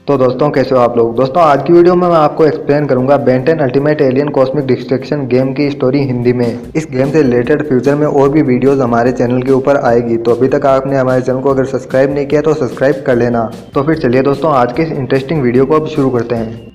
तो दोस्तों कैसे हो आप लोग। दोस्तों आज की वीडियो में मैं आपको एक्सप्लेन करूंगा Ben 10 ultimate alien cosmic destruction game की स्टोरी हिंदी में। इस गेम से रिलेटेड फ्यूचर में और भी वीडियोस हमारे चैनल के ऊपर आएगी, तो अभी तक आपने हमारे चैनल को अगर सब्सक्राइब नहीं किया तो सब्सक्राइब कर लेना। तो फिर चलिए दोस्तों आज के इस इंटरेस्टिंग वीडियो को अब शुरू करते हैं।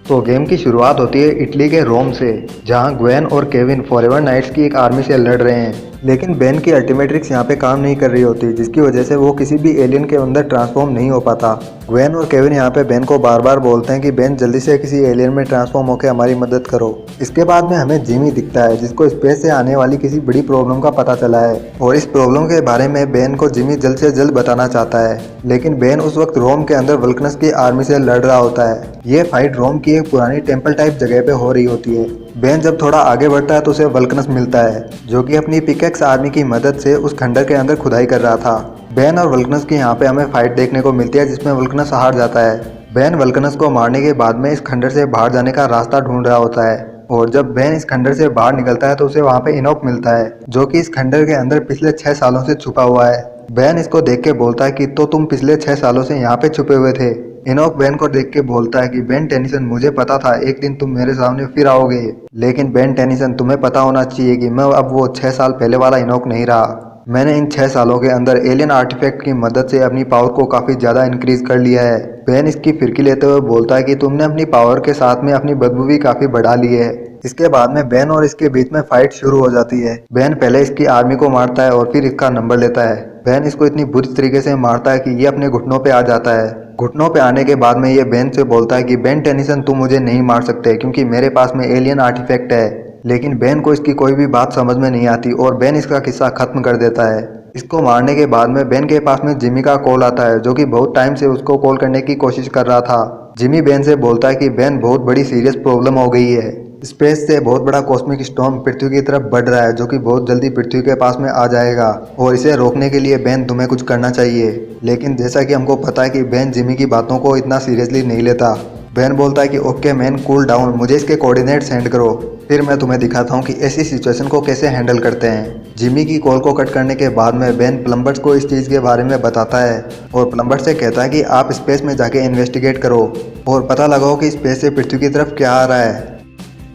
तो गेम की शुरुआत होती है इटली के रोम से, जहां ग्वेन और केविन फॉरएवर नाइट्स की एक आर्मी से लड़ रहे हैं। लेकिन बेन की अल्टीमेट्रिक्स यहाँ पे काम नहीं कर रही होती, जिसकी वजह से वो किसी भी एलियन के अंदर ट्रांसफॉर्म नहीं हो पाता। ग्वेन और केविन यहाँ पे बेन को बार बार बोलते हैं कि बेन जल्दी से किसी एलियन में ट्रांसफॉर्म होकर हमारी मदद करो। इसके बाद में हमें जिमी दिखता है, जिसको स्पेस से आने वाली किसी बड़ी प्रॉब्लम का पता चला है और इस प्रॉब्लम के बारे में बेन को जिमी जल्द से जल्द बताना चाहता है। लेकिन बेन उस वक्त रोम के अंदर वल्कनस की आर्मी से लड़ रहा होता है। ये फाइट रोम की एक पुरानी टेम्पल टाइप जगह पे हो रही होती है। बेन जब थोड़ा आगे बढ़ता है तो उसे वल्कनस मिलता है, जो कि अपनी पिकेक्स आर्मी की मदद से उस खंडर के अंदर खुदाई कर रहा था। बेन और वल्कनस की यहाँ पे हमें फाइट देखने को मिलती है, जिसमें वल्कनस हार जाता है। बेन वल्कनस को मारने के बाद में इस खंडर से बाहर जाने का रास्ता ढूंढ रहा होता है और जब बेन इस खंडर से बाहर निकलता है तो उसे वहाँ पे इनोक मिलता है, जो कि इस खंडर के अंदर पिछले 6 सालों से छुपा हुआ है। बेन इसको देख के बोलता है कि तो तुम पिछले 6 सालों से यहाँ पे छुपे हुए थे। इनोक बेन को देख के बोलता है कि बेन टेनिसन, मुझे पता था एक दिन तुम मेरे सामने फिर आओगे, लेकिन बेन टेनिसन तुम्हें पता होना चाहिए कि मैं अब वो 6 साल पहले वाला इनोक नहीं रहा। मैंने इन 6 सालों के अंदर एलियन आर्टिफैक्ट की मदद से अपनी पावर को काफी ज्यादा इंक्रीज कर लिया है। बेन इसकी फिरकी लेते हुए बोलता है कि तुमने अपनी पावर के साथ में अपनी बदबू भी काफी बढ़ा ली है। इसके बाद में बेन और इसके बीच में फाइट शुरू हो जाती है। बेन पहले इसकी आर्मी को मारता है और फिर इसका नंबर लेता है। बेन इसको इतनी बुरी तरीके से मारता है कि ये अपने घुटनों पे आ जाता है। घुटनों पे आने के बाद में ये बेन से बोलता है कि बेन टेनिसन तुम मुझे नहीं मार सकते, क्योंकि मेरे पास में एलियन आर्टिफैक्ट है। लेकिन बेन को इसकी कोई भी बात समझ में नहीं आती और बेन इसका किस्सा खत्म कर देता है। इसको मारने के बाद में बेन के पास में जिमी का कॉल आता है, जो कि बहुत टाइम से उसको कॉल करने की कोशिश कर रहा था। जिमी बेन से बोलता है कि बेन बहुत बड़ी सीरियस प्रॉब्लम हो गई है। स्पेस से बहुत बड़ा कॉस्मिक स्टॉर्म पृथ्वी की तरफ बढ़ रहा है, जो कि बहुत जल्दी पृथ्वी के पास में आ जाएगा और इसे रोकने के लिए बेन तुम्हें कुछ करना चाहिए। लेकिन जैसा कि हमको पता है कि बेन जिमी की बातों को इतना सीरियसली नहीं लेता। बेन बोलता है कि ओके मैन, कूल डाउन, मुझे इसके कोऑर्डिनेट सेंड करो, फिर मैं तुम्हें दिखाता हूँ कि ऐसी सिचुएशन को कैसे हैंडल करते हैं। जिमी की कॉल को कट करने के बाद में बेन प्लम्बर्स को इस चीज़ के बारे में बताता है और प्लम्बर्स से कहता है कि आप स्पेस में जाके इन्वेस्टिगेट करो और पता लगाओ कि स्पेस से पृथ्वी की तरफ क्या आ रहा है।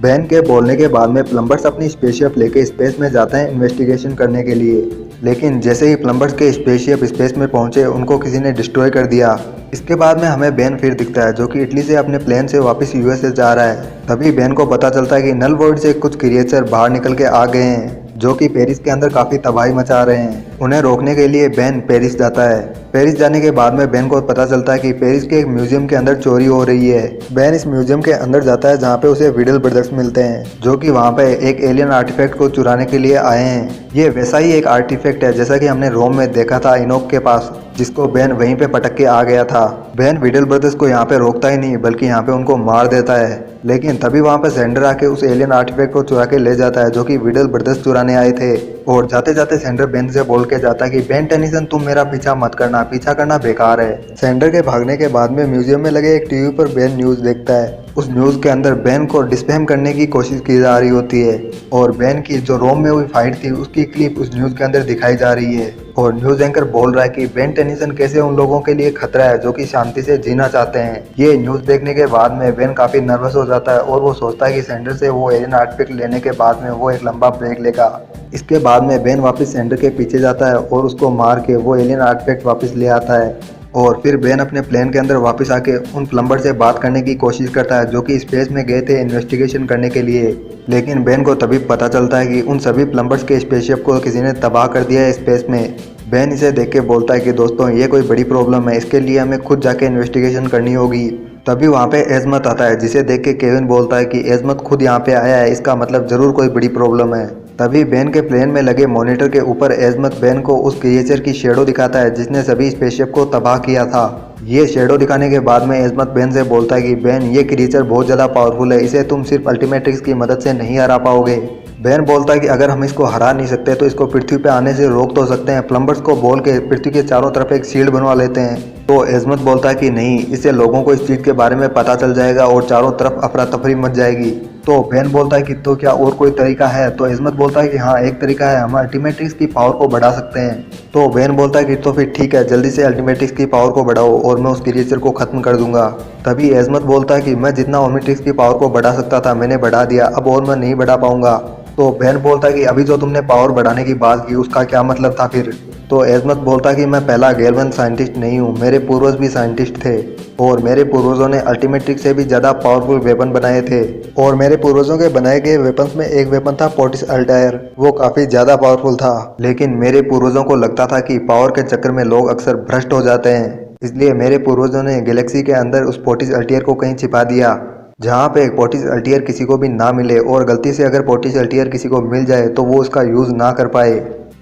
बेन के बोलने के बाद में प्लम्बर्स अपनी स्पेसशिप लेके स्पेस में जाते हैं इन्वेस्टिगेशन करने के लिए। लेकिन जैसे ही प्लम्बर्स के स्पेसशिप स्पेस में पहुंचे, उनको किसी ने डिस्ट्रॉय कर दिया। इसके बाद में हमें बेन फिर दिखता है, जो कि इटली से अपने प्लेन से वापस यूएसए जा रहा है। तभी बेन को पता चलता है कि नल वर्ल्ड से कुछ क्रिएचर बाहर निकल के आ गए हैं, जो कि पेरिस के अंदर काफी तबाही मचा रहे हैं। उन्हें रोकने के लिए बेन पेरिस जाता है। पेरिस जाने के बाद में बेन को पता चलता है कि पेरिस के एक म्यूजियम के अंदर चोरी हो रही है। बेन इस म्यूजियम के अंदर जाता है, जहाँ पे उसे विडल ब्रदर्स मिलते हैं, जो कि वहाँ पे एक एलियन आर्टिफैक्ट को चुराने के लिए आए हैं। ये वैसा ही एक आर्टिफैक्ट है जैसा कि हमने रोम में देखा था इनोक के पास, जिसको बेन वहीं पे पटक के आ गया था। बेन विडल ब्रदर्स को यहाँ पे रोकता ही नहीं, बल्कि यहाँ पे उनको मार देता है। लेकिन तभी वहाँ पे सेंडर आके उस एलियन आर्टिफैक्ट को चुरा के ले जाता है, जो कि विडल ब्रदर्स चुराने आए थे। और जाते जाते सेंडर बेन से बोल के जाता है कि बेन टेनिसन तुम मेरा पीछा मत करना, पीछा करना बेकार है। सेंडर के भागने के बाद में म्यूजियम में लगे एक टीवी पर बेन न्यूज देखता है। उस न्यूज के अंदर बेन को डिस्फेम करने की कोशिश की जा रही होती है और बेन की जो रोम में हुई फाइट थी उसकी क्लिप उस न्यूज के अंदर दिखाई जा रही है। और न्यूज एंकर बोल रहा है कि बेन टेनिसन कैसे उन लोगों के लिए खतरा है जो कि शांति से जीना चाहते हैं। ये न्यूज देखने के बाद में बेन काफी नर्वस हो जाता है और वो सोचता है कि सेंडर से वो एलियन आर्टिफैक्ट लेने के बाद में वो एक लंबा ब्रेक लेगा। इसके बाद में बेन वापस सेंडर के पीछे जाता है और उसको मार के वो एलियन आर्टिफैक्ट वापस ले आता है। और फिर बेन अपने प्लेन के अंदर वापस आके उन प्लम्बर से बात करने की कोशिश करता है, जो कि स्पेस में गए थे इन्वेस्टिगेशन करने के लिए। लेकिन बेन को तभी पता चलता है कि उन सभी प्लम्बर्स के स्पेसशिप को किसी ने तबाह कर दिया है स्पेस में। बेन इसे देख के बोलता है कि दोस्तों ये कोई बड़ी प्रॉब्लम है, इसके लिए हमें खुद जाके इन्वेस्टिगेशन करनी होगी। तभी वहाँ पे एजमत आता है, जिसे देख के केविन बोलता है कि एजमत खुद यहाँ पे आया है, इसका मतलब जरूर कोई बड़ी प्रॉब्लम है। तभी बेन के प्लेन में लगे मॉनिटर के ऊपर एजमत बेन को उस क्रिएचर की शेडो दिखाता है, जिसने सभी स्पेसशिप को तबाह किया था। ये शेडो दिखाने के बाद में एजमत बेन से बोलता है कि बेन ये क्रिएचर बहुत ज़्यादा पावरफुल है, इसे तुम सिर्फ अल्टीमेट्रिक्स की मदद से नहीं हरा पाओगे। बेन बोलता है कि अगर हम इसको हरा नहीं सकते तो इसको पृथ्वी पे आने से रोक तो सकते हैं, प्लम्बर्स को बोल के पृथ्वी के चारों तरफ एक शील्ड बनवा लेते हैं। तो एजमत बोलता है कि नहीं, इससे लोगों को इस चीज़ के बारे में पता चल जाएगा और चारों तरफ अफरा तफरी मच जाएगी। तो बेन बोलता है कि तो क्या और कोई तरीका है। तो इस्मत बोलता है कि हाँ एक तरीका है, हम अल्टीमेट्रिक्स की पावर को बढ़ा सकते हैं। तो बेन बोलता है कि तो फिर ठीक है, जल्दी से अल्टीमेट्रिक्स की पावर को बढ़ाओ और मैं उस क्रिएचर को खत्म कर दूंगा। तभी इस्मत बोलता है कि मैं जितना ओमनिट्रिक्स की पावर को बढ़ा सकता था मैंने बढ़ा दिया, अब और मैं नहीं बढ़ा पाऊंगा। तो बेन बोलता है कि अभी जो तुमने पावर बढ़ाने की बात की उसका क्या मतलब था फिर। तो एजमत बोलता है कि मैं पहला गैल्वन साइंटिस्ट नहीं हूँ, मेरे पूर्वज भी साइंटिस्ट थे और मेरे पूर्वजों ने अल्टीमेट्रिक से भी ज़्यादा पावरफुल वेपन बनाए थे और मेरे पूर्वजों के बनाए गए वेपन्स में एक वेपन था पोर्टिस अल्टायर, वो काफ़ी ज़्यादा पावरफुल था। लेकिन मेरे पूर्वजों को लगता था कि पावर के चक्कर में लोग अक्सर भ्रष्ट हो जाते हैं, इसलिए मेरे पूर्वजों ने गैलेक्सी के अंदर उस पोर्टिस अल्टायर को कहीं छिपा दिया जहाँ पे पोर्टिस अल्टायर किसी को भी ना मिले और गलती से अगर पोर्टिस अल्टायर किसी को मिल जाए तो वो उसका यूज़ ना कर पाए।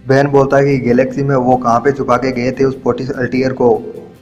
बेन बोलता है कि गैलेक्सी में वो कहाँ पे छुपा के गए थे उस पोर्टिस अल्टायर को।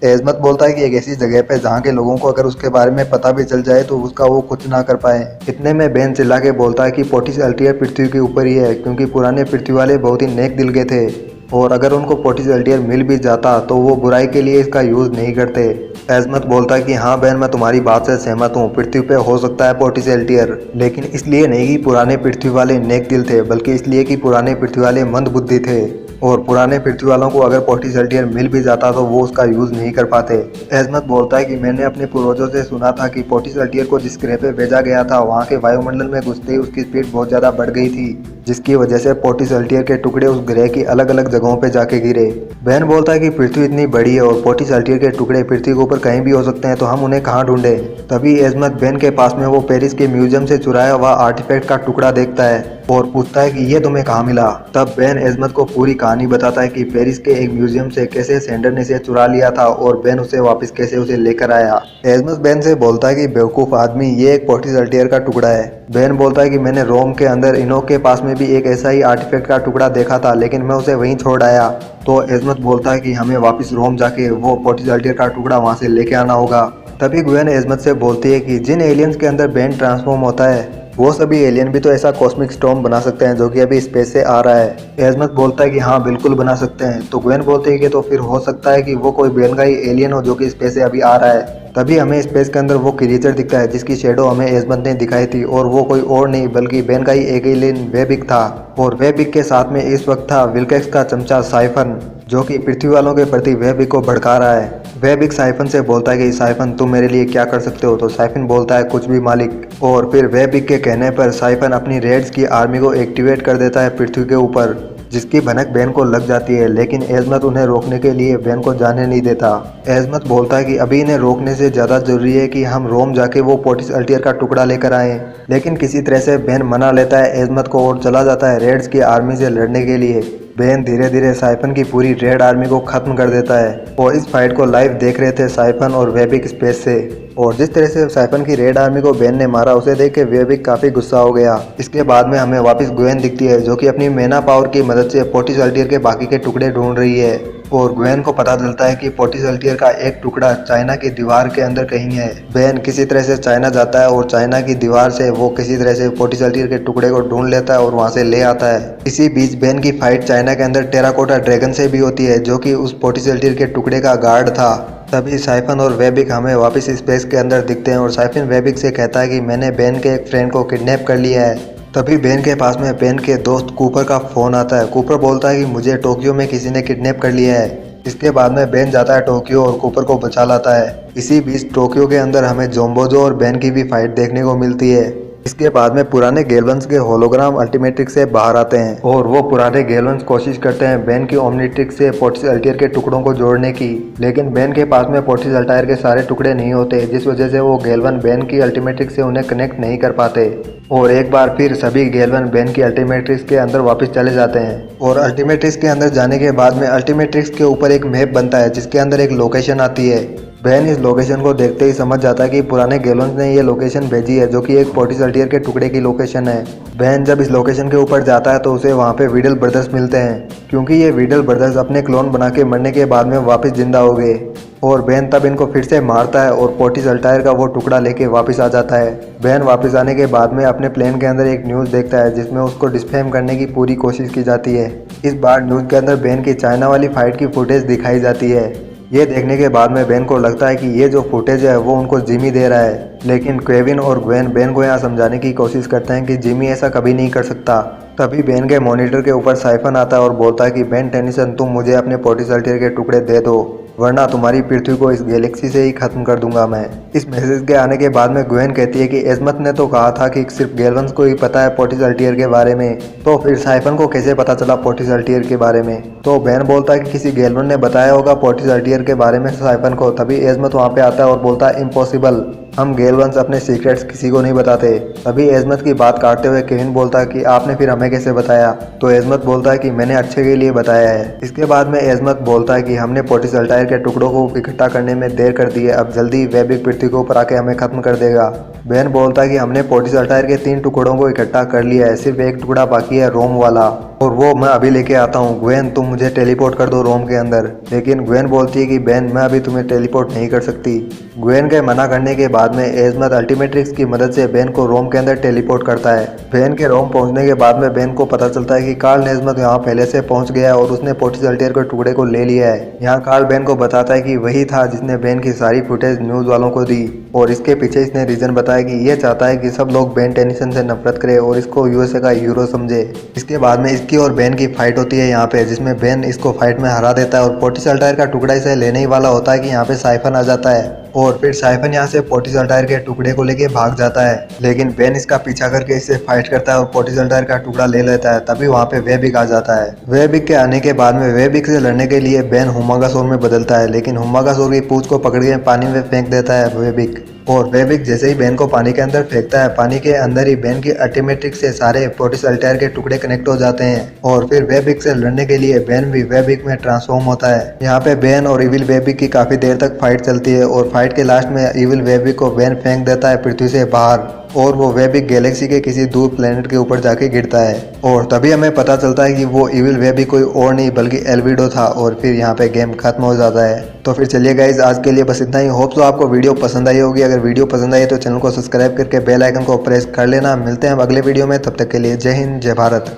एजमत बोलता है कि एक ऐसी जगह पे जहाँ के लोगों को अगर उसके बारे में पता भी चल जाए तो उसका वो कुछ ना कर पाए। इतने में बेन चिल्ला के बोलता है कि पोर्टिस अल्टायर पृथ्वी के ऊपर ही है, क्योंकि पुराने पृथ्वी वाले बहुत ही नेक दिल के थे और अगर उनको पोर्टिस अल्टायर मिल भी जाता तो वो बुराई के लिए इसका यूज़ नहीं करते। एजमत बोलता है कि हाँ बहन, मैं तुम्हारी बात से सहमत हूँ, पृथ्वी पे हो सकता है पोर्टिस अल्टायर, लेकिन इसलिए नहीं कि पुराने पृथ्वी वाले नेक दिल थे, बल्कि इसलिए कि पुराने पृथ्वी वाले मंद बुद्धि थे और पुराने पृथ्वी वालों को अगर पोर्टिस अल्टायर मिल भी जाता तो वो उसका यूज़ नहीं कर पाते। एजमत बोलता है कि मैंने अपने पूर्वजों से सुना था कि पोर्टिस अल्टायर को जिस ग्रह पे भेजा गया था वहाँ के वायुमंडल में घुसते ही उसकी स्पीड बहुत ज़्यादा बढ़ गई थी, जिसकी वजह से पोर्टिस अल्टायर के टुकड़े उस ग्रह की अलग अलग जगहों पे जाके गिरे। बेन बोलता है कि पृथ्वी इतनी बड़ी है और पोर्टिस अल्टायर के टुकड़े पृथ्वी के ऊपर कहीं भी हो सकते हैं, तो हम उन्हें कहाँ ढूंढे। तभी एजमत बेन के पास में वो पेरिस के म्यूजियम से चुराया हुआ आर्टिफैक्ट का टुकड़ा देखता है और पूछता है कि ये तुम्हें कहाँ मिला। तब बेन एजमत को पूरी कहानी बताता है कि पेरिस के एक म्यूजियम से कैसे सेंडर ने इसे चुरा लिया था और बेन उसे वापस कैसे उसे लेकर आया। एजमत बेन से बोलता है कि बेवकूफ़ आदमी, ये एक पोर्टिस अल्टायर का टुकड़ा है। बेन बोलता है कि मैंने रोम के अंदर इनोक के पास में भी एक ऐसा ही आर्टिफैक्ट का टुकड़ा देखा था, लेकिन मैं उसे वहीं छोड़ आया। तो एजमत बोलता है कि हमें वापस रोम जाके वो पोर्टिस अल्टायर का टुकड़ा वहाँ से लेके आना होगा। तभी ग्वेन एजमत से बोलती है कि जिन एलियंस के अंदर बेन ट्रांसफॉर्म होता है वो सभी एलियन भी तो ऐसा कॉस्मिक स्टॉर्म बना सकते हैं जो कि अभी स्पेस से आ रहा है। एजमत बोलता है कि हाँ बिल्कुल बना सकते हैं। तो ग्वेन बोलती है कि तो फिर हो सकता है कि वो कोई बेन का ही एलियन हो जो कि स्पेस से अभी आ रहा है। तभी हमें स्पेस के अंदर वो क्रिएचर दिखता है जिसकी शेडो हमें एजमत ने दिखाई थी और वो कोई और नहीं बल्कि बेन का ही एक एलियन वेबिक था और वेबिक के साथ में इस वक्त था विल्केक्स का चमचा साइफन, जो कि पृथ्वी वालों के प्रति वेबिक को भड़का रहा है। वेबिक साइफन से बोलता है कि साइफन तुम मेरे लिए क्या कर सकते हो। तो साइफन बोलता है कुछ भी मालिक। और फिर वेबिक के कहने पर साइफन अपनी रेड्स की आर्मी को एक्टिवेट कर देता है पृथ्वी के ऊपर, जिसकी भनक बेन को लग जाती है, लेकिन एजमत उन्हें रोकने के लिए बेन को जाने नहीं देता। एजमत बोलता है कि अभी इन्हें रोकने से ज़्यादा जरूरी है कि हम रोम जाके वो पोर्टिस अल्टायर का टुकड़ा लेकर आएं, लेकिन किसी तरह से बेन मना लेता है एजमत को और चला जाता है रेड्स की आर्मी से लड़ने के लिए। बेन धीरे धीरे साइफन की पूरी रेड आर्मी को खत्म कर देता है और इस फाइट को लाइव देख रहे थे साइफन और वेबिक स्पेस से। और जिस तरह से साइफन की रेड आर्मी को बेन ने मारा उसे देख के वेबिक काफी गुस्सा हो गया। इसके बाद में हमें वापस ग्वेन दिखती है जो कि अपनी मेना पावर की मदद से पोर्टिस अल्टायर के बाकी के टुकड़े ढूंढ रही है और ग्वेन को पता चलता है कि पोर्टिस अल्टायर का एक टुकड़ा चाइना की दीवार के अंदर कहीं है। बेन किसी तरह से चाइना जाता है और चाइना की दीवार से वो किसी तरह से पोर्टिस अल्टायर के टुकड़े को ढूंढ लेता है और वहां से ले आता है। इसी बीच बेन की फाइट चाइना के अंदर टेराकोटा ड्रैगन से भी होती है जो कि उस पोर्टिस अल्टायर के टुकड़े का गार्ड था। तभी साइफन और वेबिक हमें वापस स्पेस के अंदर दिखते हैं और साइफन वेबिक से कहता है कि मैंने बेन के एक फ्रेंड को किडनैप कर लिया है। तभी बेन के पास में बेन के दोस्त कूपर का फोन आता है। कूपर बोलता है कि मुझे टोक्यो में किसी ने किडनैप कर लिया है। इसके बाद में बेन जाता है टोक्यो और कूपर को बचा लाता है। इसी बीच टोक्यो के अंदर हमें जोम्बोजो और बेन की भी फाइट देखने को मिलती है। इसके बाद में पुराने गैल्वन्स के होलोग्राम अल्टीमेट्रिक्स से बाहर आते हैं और वो पुराने गैल्वन्स कोशिश करते हैं बेन की ओमनिट्रिक्स से पोर्टिस अल्टायर के टुकड़ों को जोड़ने की, लेकिन बेन के पास में पोर्टिस अल्टायर के सारे टुकड़े नहीं होते, जिस वजह से वो गैल्वन बेन की अल्टीमेट्रिक्स से उन्हें कनेक्ट नहीं कर पाते और एक बार फिर सभी गैल्वन बेन की अल्टीमेट्रिक्स के अंदर वापस चले जाते हैं। और अल्टीमेट्रिक्स के अंदर जाने के बाद में अल्टीमेट्रिक्स के ऊपर एक मैप बनता है जिसके अंदर एक लोकेशन आती है। बेन इस लोकेशन को देखते ही समझ जाता है कि पुराने गैल्वन्स ने ये लोकेशन भेजी है जो कि एक पोर्टिस अल्टायर के टुकड़े की लोकेशन है। बेन जब इस लोकेशन के ऊपर जाता है तो उसे वहाँ पे वीडल ब्रदर्स मिलते हैं, क्योंकि ये वीडल ब्रदर्स अपने क्लोन बना के मरने के बाद में वापस जिंदा हो गए। और बेन तब इनको फिर से मारता है और पोर्टिस अल्टायर का वो टुकड़ा लेके वापस आ जाता है। बेन वापस आने के बाद में अपने प्लेन के अंदर एक न्यूज़ देखता है जिसमें उसको डिस्फेम करने की पूरी कोशिश की जाती है। इस बार न्यूज़ के अंदर बेन की चाइना वाली फाइट की फुटेज दिखाई जाती है। ये देखने के बाद में बेन को लगता है कि ये जो फुटेज है वो उनको जिमी दे रहा है, लेकिन केविन और ग्वेन बेन को यहाँ समझाने की कोशिश करते हैं कि जिमी ऐसा कभी नहीं कर सकता। तभी बेन के मॉनिटर के ऊपर साइफन आता है और बोलता है कि बेन टेनिसन, तुम मुझे अपने पोर्टिसल्टियर के टुकड़े दे दो, वरना तुम्हारी पृथ्वी को इस गैलेक्सी से ही खत्म कर दूंगा मैं। इस मैसेज के आने के बाद में ग्वेन कहती है कि एजमत ने तो कहा था कि सिर्फ गैलवंस को ही पता है पोर्टिसल्टियर के बारे में, तो फिर साइफन को कैसे पता चला पोर्टिसल्टियर के बारे में। तो बेन बोलता है कि किसी गैलवन ने बताया होगा पोर्टिसल्टियर के बारे में साइफन को। तभी एजमत वहाँ पे आता है और बोलता है इम्पॉसिबल, हम गेलवंस अपने सीक्रेट्स किसी को नहीं बताते। तभी एजमत की बात काटते हुए केविन बोलता है कि आपने फिर हमें कैसे बताया। तो एजमत बोलता है कि मैंने अच्छे के लिए बताया है। इसके बाद में एजमत बोलता है कि हमने पोर्टिसल्टायर के टुकड़ों को इकट्ठा करने में देर कर दी है, अब जल्दी वेबिक पृथ्वी के ऊपर आके हमें खत्म कर देगा। बेन बोलता है कि हमने पोर्टिसल्टायर के 3 टुकड़ों को इकट्ठा कर लिया है, सिर्फ एक टुकड़ा बाकी है रोम वाला, और वो मैं अभी लेके आता हूँ। ग्वेन, तुम मुझे टेलीपोर्ट कर दो रोम के अंदर। लेकिन ग्वेन बोलती है कि बेन, मैं अभी तुम्हें टेलीपोर्ट नहीं कर सकती। ग्वेन के मना करने के बाद में एजमत अल्टीमेट्रिक्स की मदद से बेन को रोम के अंदर टेलीपोर्ट करता है। बेन के रोम पहुंचने के बाद में बेन को पता चलता है कि कार्ल नेजमत यहाँ पहले से पहुंच गया है और उसने पोर्टिसल्टियर के टुकड़े को ले लिया है। यहाँ कार्ल बेन को बताता है कि वही था जिसने बेन की सारी फुटेज न्यूज वालों को दी, और इसके पीछे इसने रीजन बताया कि ये चाहता है कि सब लोग बेन टेनिसन से नफरत करें और इसको यूएसए का हीरो समझे। इसके बाद में इसकी और बेन की फाइट होती है यहाँ पे, जिसमें बेन इसको फाइट में हरा देता है और पोर्टिसल्टायर का टुकड़ा इसे लेने ही वाला होता है कि यहाँ पे साइफन आ जाता है, और फिर साइफन यहाँ से पोर्टिसल्टायर के टुकड़े को लेके भाग जाता है। लेकिन बेन इसका पीछा करके इससे फाइट करता है और पोर्टिसल्टायर का टुकड़ा ले लेता है। तभी वहाँ पे वेबिक आ जाता है। वेबिक के आने के बाद में वेबिक से लड़ने के लिए बेन हुमागासोर में बदलता है, लेकिन हुमागासोर की पूंछ को पकड़ के पानी में फेंक देता है वेबिक। और वेबिक जैसे ही बेन को पानी के अंदर फेंकता है, पानी के अंदर ही बेन की अल्टीमेट्रिक से सारे पोर्टिसल्टायर के टुकड़े कनेक्ट हो जाते हैं, और फिर वेबिक से लड़ने के लिए बेन भी वेबिक में ट्रांसफॉर्म होता है। यहाँ पे बेन और इविल वेबिक की काफी देर तक फाइट चलती है, और फाइट के लास्ट में इविल वेबिक को बेन फेंक देता है पृथ्वी से बाहर, और वो वेबिक गैलेक्सी के किसी दूर प्लेनेट के ऊपर जाके गिरता है। और तभी हमें पता चलता है कि वो इविल वेबिक कोई और नहीं बल्कि एल्विडो था, और फिर यहाँ पे गेम खत्म हो जाता है। तो फिर चलिए गाइज, आज के लिए बस इतना ही। होप सो आपको वीडियो पसंद आई होगी। अगर वीडियो पसंद आई तो चैनल को सब्सक्राइब करके बेल आइकन को प्रेस कर लेना। मिलते हैं अब अगले वीडियो में, तब तक के लिए जय हिंद, जय भारत।